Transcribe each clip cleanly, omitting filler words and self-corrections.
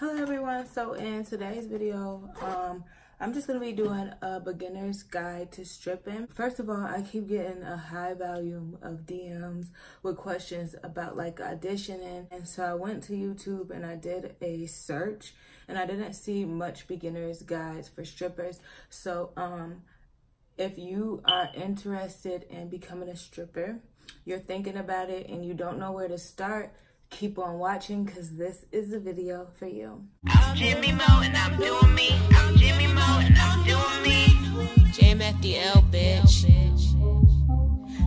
Hello everyone, so in today's video, I'm just going to be doing a beginner's guide to stripping. First of all, I keep getting a high volume of DMs with questions about like auditioning, and so I went to YouTube and I did a search and I didn't see much beginner's guides for strippers. So if you are interested in becoming a stripper, you're thinking about it and you don't know where to start, keep on watching because this is the video for you. I'm Jimi Meaux and I'm doing me. I'm Jimi Meaux and I'm doing me. JMFDL, bitch.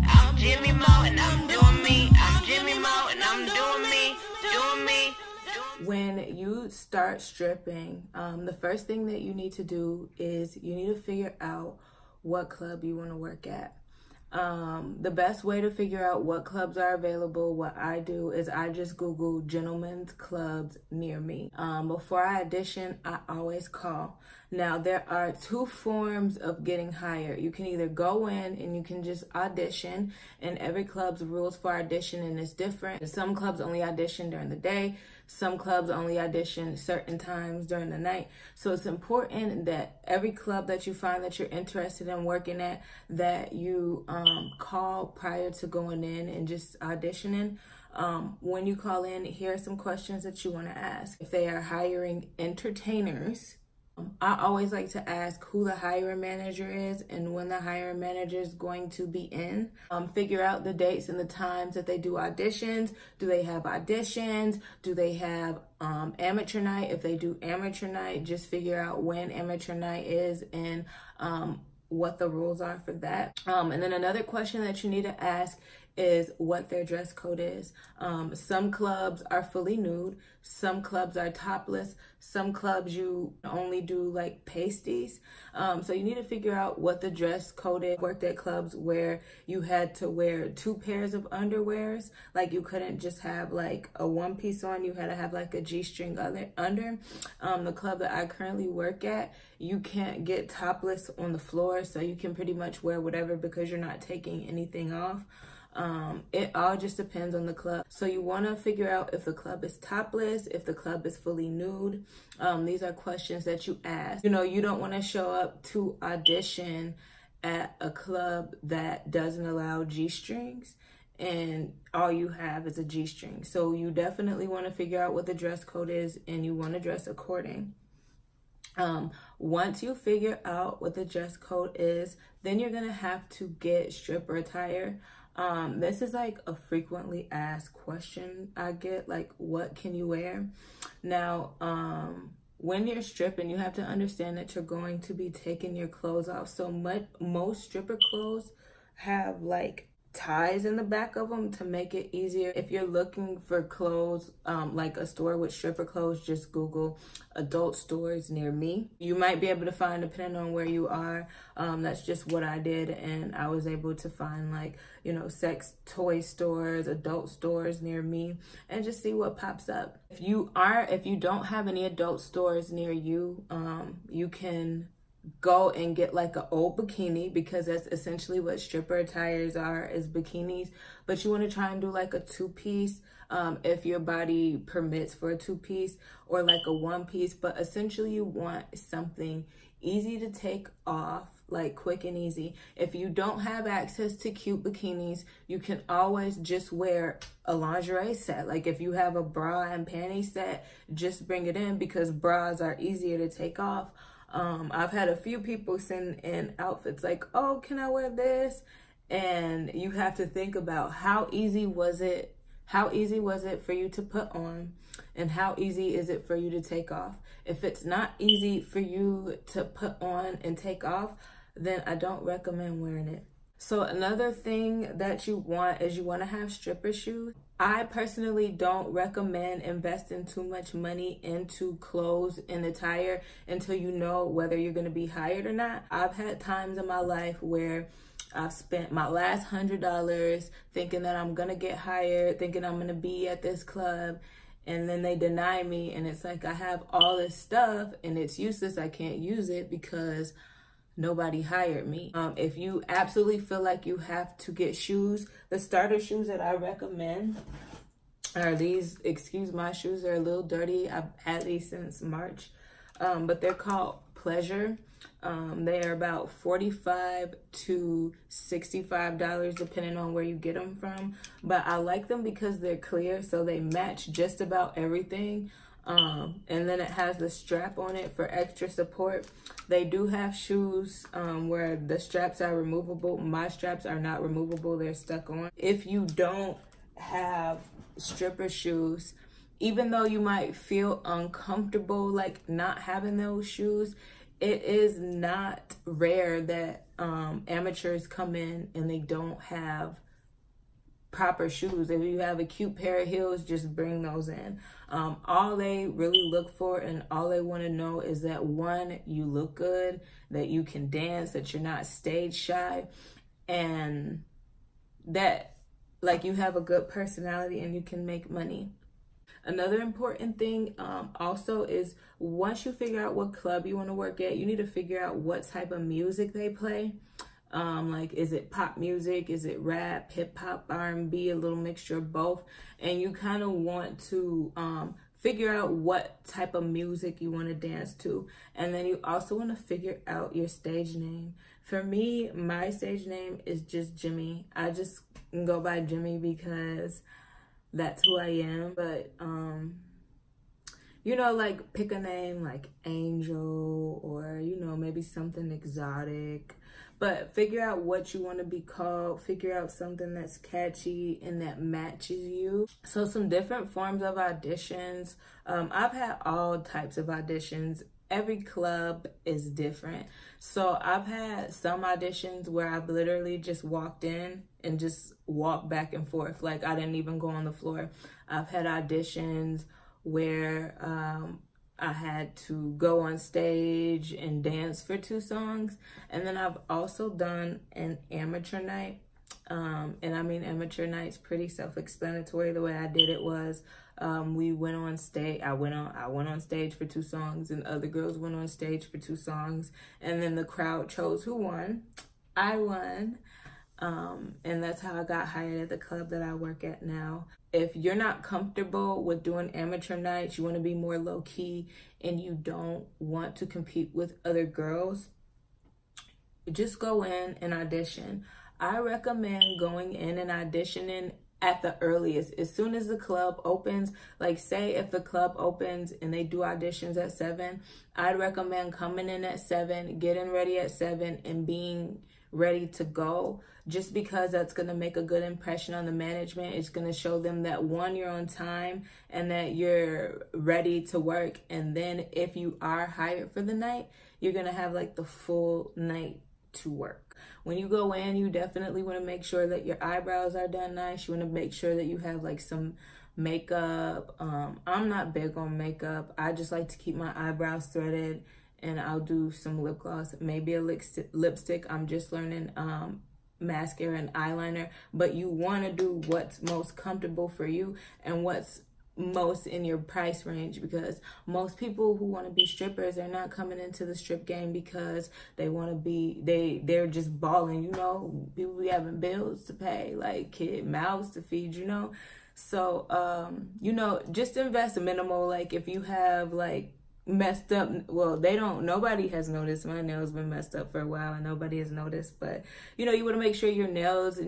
I'm Jimi Meaux and I'm doing me. I'm Jimi Meaux and I'm doing me. Doing me. When you start stripping, the first thing that you need to do is you need to figure out what club you want to work at. The best way to figure out what clubs are available, what I do is I just Google gentlemen's clubs near me. Before I audition, I always call. Now, there are two forms of getting hired. You can either go in and you can just audition, and every club's rules for auditioning is different. Some clubs only audition during the day. Some clubs only audition certain times during the night. So it's important that every club that you find that you're interested in working at, that you call prior to going in and just auditioning. When you call in, here are some questions that you want to ask. If they are hiring entertainers, I always like to ask who the hiring manager is and when the hiring manager is going to be in. Figure out the dates and the times that they do auditions. Do they have auditions? Do they have amateur night? If they do amateur night, just figure out when amateur night is and what the rules are for that. And then another question that you need to ask is what their dress code is. Some clubs are fully nude, some clubs are topless, some clubs you only do like pasties. So you need to figure out what the dress code is. Worked at clubs where you had to wear 2 pairs of underwears, like you couldn't just have like a one piece on, you had to have like a G-string under. The club that I currently work at, you can't get topless on the floor, so you can pretty much wear whatever because you're not taking anything off. It all just depends on the club. So you want to figure out if the club is topless, if the club is fully nude. These are questions that you ask. You know, you don't want to show up to audition at a club that doesn't allow G-strings and all you have is a G-string. So you definitely want to figure out what the dress code is and you want to dress according. Once you figure out what the dress code is, then you're going to have to get stripper attire. This is like a frequently asked question I get, like, what can you wear? Now, when you're stripping, you have to understand that you're going to be taking your clothes off. So most stripper clothes have like ties in the back of them to make it easier. If you're looking for clothes, like a store with stripper clothes, just Google adult stores near me. You might be able to find, depending on where you are. That's just what I did, and I was able to find like, you know, sex toy stores, adult stores near me, and just see what pops up. If you don't have any adult stores near you, you can go and get like an old bikini, because that's essentially what stripper attires are, is bikinis. But you want to try and do like a 2-piece if your body permits for a 2-piece, or like a 1-piece. But essentially you want something easy to take off, like quick and easy. If you don't have access to cute bikinis, you can always just wear a lingerie set. Like if you have a bra and panty set, just bring it in, because bras are easier to take off. I've had a few people send in outfits like, oh, can I wear this? And you have to think about how easy was it for you to put on, and how easy is it for you to take off. If it's not easy for you to put on and take off, then I don't recommend wearing it. So another thing that you want is you want to have stripper shoes. I personally don't recommend investing too much money into clothes and attire until you know whether you're going to be hired or not. I've had times in my life where I've spent my last $100 thinking that I'm going to get hired, thinking I'm going to be at this club, and then they deny me, and it's like I have all this stuff and it's useless. I can't use it because nobody hired me. If you absolutely feel like you have to get shoes, the starter shoes that I recommend Are these, excuse my shoes, they're a little dirty. I've had these since March, but they're called Pleasure. They are about $45 to $65 depending on where you get them from, but I like them because they're clear, so they match just about everything. And then it has the strap on it for extra support. They do have shoes where the straps are removable. My straps are not removable, they're stuck on. If you don't have stripper shoes, even though you might feel uncomfortable like not having those shoes, it is not rare that amateurs come in and they don't have proper shoes. If you have a cute pair of heels, just bring those in. All they really look for and all they want to know is that, one, you look good, that you can dance, that you're not stage shy, and that like you have a good personality and you can make money. Another important thing also is, once you figure out what club you want to work at, you need to figure out what type of music they play. Like, is it pop music? Is it rap, hip hop, R&B, a little mixture of both? And you kind of want to figure out what type of music you want to dance to. And then you also want to figure out your stage name. For me, my stage name is just Jimmy. I just go by Jimmy because that's who I am. But you know, like, pick a name like Angel, or, you know, maybe something exotic. But figure out what you want to be called. Figure out something that's catchy and that matches you. So some different forms of auditions. I've had all types of auditions. Every club is different. So I've had some auditions where I've literally just walked in and just walked back and forth. Like, I didn't even go on the floor. I've had auditions where I had to go on stage and dance for 2 songs. And then I've also done an amateur night. And I mean, amateur night's pretty self-explanatory. The way I did it was, we went on stage. I went on stage for 2 songs, and other girls went on stage for 2 songs. And then the crowd chose who won. I won. And that's how I got hired at the club that I work at now. If you're not comfortable with doing amateur nights, you want to be more low-key, and you don't want to compete with other girls, just go in and audition. I recommend going in and auditioning at the earliest, as soon as the club opens. Like, say if the club opens and they do auditions at 7, I'd recommend coming in at 7, getting ready at 7, and being ready to go, just because that's going to make a good impression on the management. It's going to show them that, one, you're on time and that you're ready to work. And then if you are hired for the night, you're going to have like the full night to work. When you go in, you definitely want to make sure that your eyebrows are done nice. You want to make sure that you have like some makeup. I'm not big on makeup. I just like to keep my eyebrows threaded, and I'll do some lip gloss, maybe a lipstick. I'm just learning mascara and eyeliner, but you want to do what's most comfortable for you and what's most in your price range, because most people who want to be strippers, they're not coming into the strip game because they want to be, they're just balling, you know. People be having bills to pay, like mouths to feed, you know. So you know, just invest minimal. Like, if you have like messed up, well, nobody has noticed. My nails been messed up for a while and nobody has noticed, but you know, you want to make sure your nails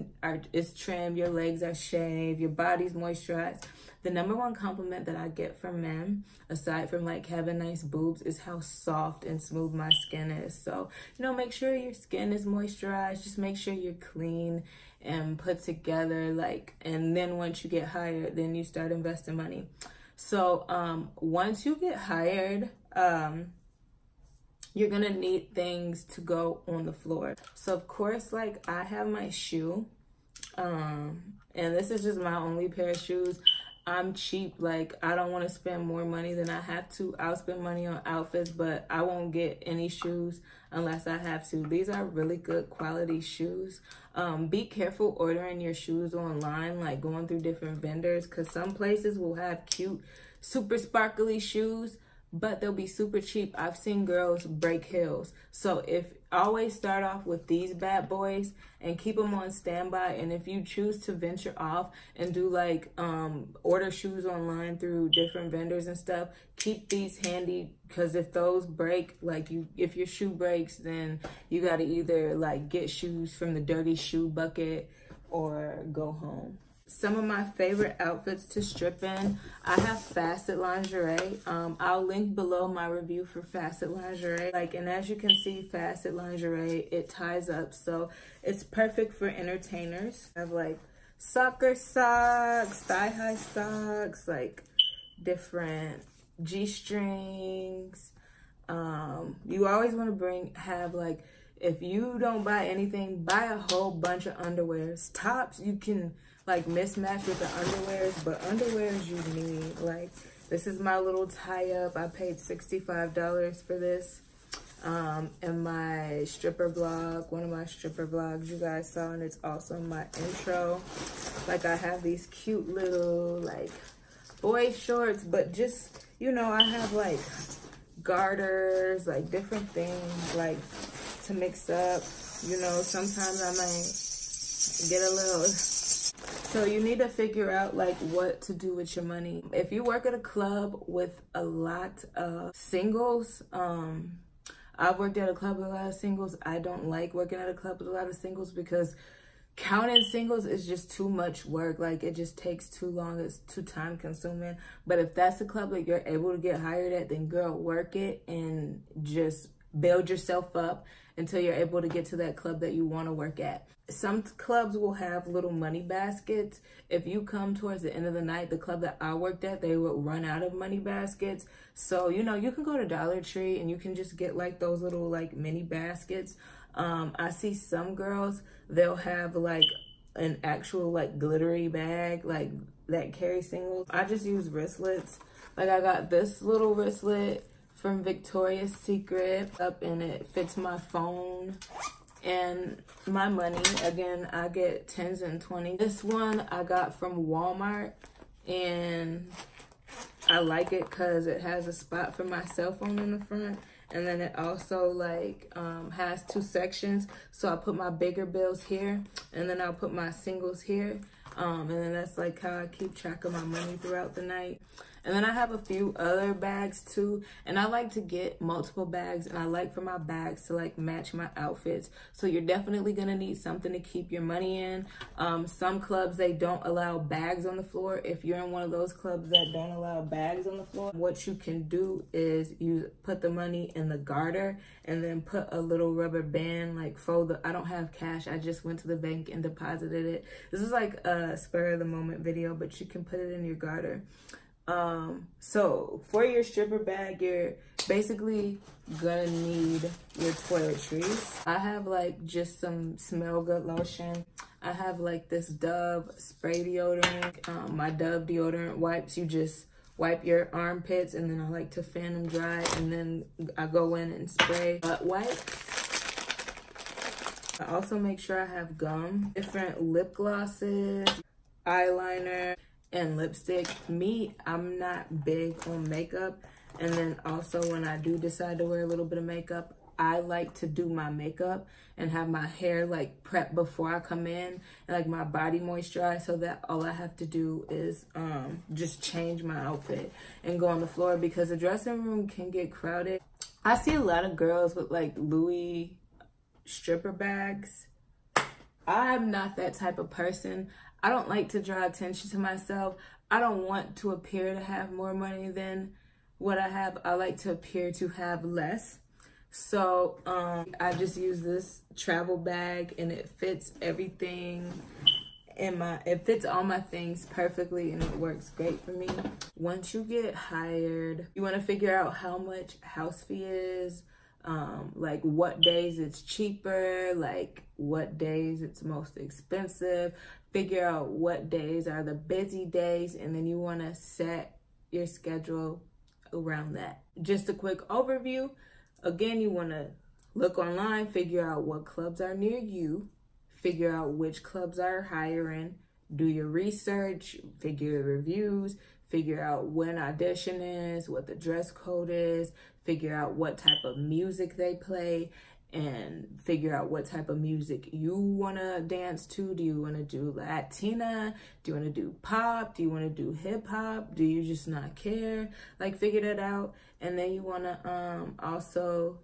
is trimmed, your legs are shaved, your body's moisturized. The number one compliment that I get from men, aside from like having nice boobs, is how soft and smooth my skin is. So, you know, make sure your skin is moisturized. Just make sure you're clean and put together, like, and then once you get hired, then you start investing money. So once you get hired, you're gonna need things to go on the floor. So of course, like, I have my shoe, and this is just my only pair of shoes. I'm cheap. Like, I don't want to spend more money than I have to. I'll spend money on outfits, but I won't get any shoes unless I have to. These are really good quality shoes. Be careful ordering your shoes online, like going through different vendors, because some places will have cute, super sparkly shoes, but they'll be super cheap. I've seen girls break heels. So if always start off with these bad boys and keep them on standby. And if you choose to venture off and do like order shoes online through different vendors and stuff, keep these handy, because if those break, like if your shoe breaks, then you got to either like get shoes from the dirty shoe bucket or go home. Some of my favorite outfits to strip in, I have facet lingerie. I'll link below my review for facet lingerie. And as you can see, facet lingerie, it ties up, so it's perfect for entertainers. I have like soccer socks, thigh-high socks, like different G-strings. You always want to have like, if you don't buy anything, buy a whole bunch of underwears. Tops, you can like mismatch with the underwears, but underwears you need. Like, this is my little tie-up. I paid $65 for this. And my stripper vlog, one of my stripper vlogs you guys saw, and it's also my intro. Like, I have these cute little like boy shorts, but just, you know, I have like garters, like different things like to mix up. You know, sometimes I might get a little. So you need to figure out like what to do with your money. If you work at a club with a lot of singles, I've worked at a club with a lot of singles. I don't like working at a club with a lot of singles because counting singles is just too much work. Like, it just takes too long. It's too time consuming. But if that's the club that you're able to get hired at, then girl, work it and just build yourself up until you're able to get to that club that you want to work at. Some clubs will have little money baskets. If you come towards the end of the night, the club that I worked at, they would run out of money baskets. So, you know, you can go to Dollar Tree and you can just get like those little like mini baskets. I see some girls, they'll have like an actual like glittery bag like that carry singles. I just use wristlets. Like, I got this little wristlet from Victoria's Secret up, and it fits my phone and my money. Again, I get 10s and 20s. This one I got from Walmart, and I like it because it has a spot for my cell phone in the front, and then it also like has 2 sections. So I put my bigger bills here, and then I'll put my singles here, and then that's like how I keep track of my money throughout the night. And then I have a few other bags too, and I like to get multiple bags, and I like for my bags to like match my outfits. So you're definitely gonna need something to keep your money in. Some clubs, they don't allow bags on the floor. If you're in one of those clubs that don't allow bags on the floor, what you can do is you put the money in the garter and then put a little rubber band, like fold the, I don't have cash, I just went to the bank and deposited it. This is like a spur of the moment video, but you can put it in your garter. So for your stripper bag, you're basically gonna need your toiletries. I have like just some Smell Good lotion. I have like this Dove spray deodorant. My Dove deodorant wipes, you just wipe your armpits, and then I like to fan them dry, and then I go in and spray butt wipes. I also make sure I have gum, different lip glosses, eyeliner, and lipstick. Me, I'm not big on makeup, and then also when I do decide to wear a little bit of makeup, I like to do my makeup and have my hair like prepped before I come in, and like my body moisturized, so that all I have to do is just change my outfit and go on the floor, because the dressing room can get crowded. I see a lot of girls with like Louis stripper bags. I'm not that type of person. I don't like to draw attention to myself. I don't want to appear to have more money than what I have. I like to appear to have less. So I just use this travel bag, and it fits everything in it fits all my things perfectly, and it works great for me. Once you get hired, you want to figure out how much house fee is, like what days it's cheaper, like what days it's most expensive. Figure out what days are the busy days, and then you want to set your schedule around that. Just a quick overview. Again, you want to look online, figure out what clubs are near you, figure out which clubs are hiring, do your research, figure the reviews, figure out when audition is, what the dress code is, figure out what type of music they play, and figure out what type of music you want to dance to. Do you want to do Latina? Do you want to do pop? Do you want to do hip hop? Do you just not care? Like, figure that out. And then you want to also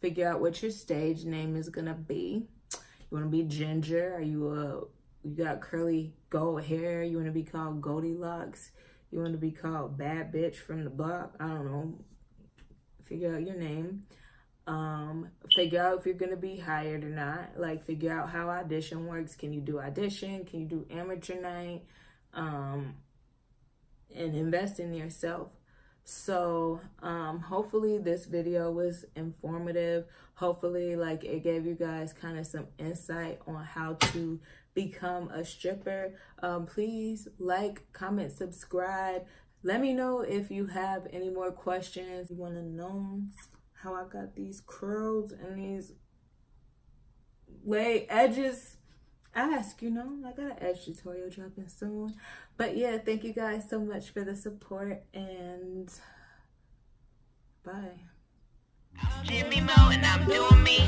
figure out what your stage name is gonna be. You want to be Ginger? Are you got curly gold hair? You want to be called Goldilocks? You want to be called Bad Bitch from the Block? I don't know. Figure out your name. Figure out if you're gonna be hired or not. Like, figure out how audition works. Can you do audition? Can you do amateur night? And invest in yourself. So hopefully this video was informative. Hopefully, like, it gave you guys kind of some insight on how to become a stripper. Please like, comment, subscribe. Let me know if you have any more questions. You want to know how I got these curls and these lay edges? Ask, you know. I got an edge tutorial dropping soon. But yeah, thank you guys so much for the support, and bye. Jimi Meaux and I'm doing me.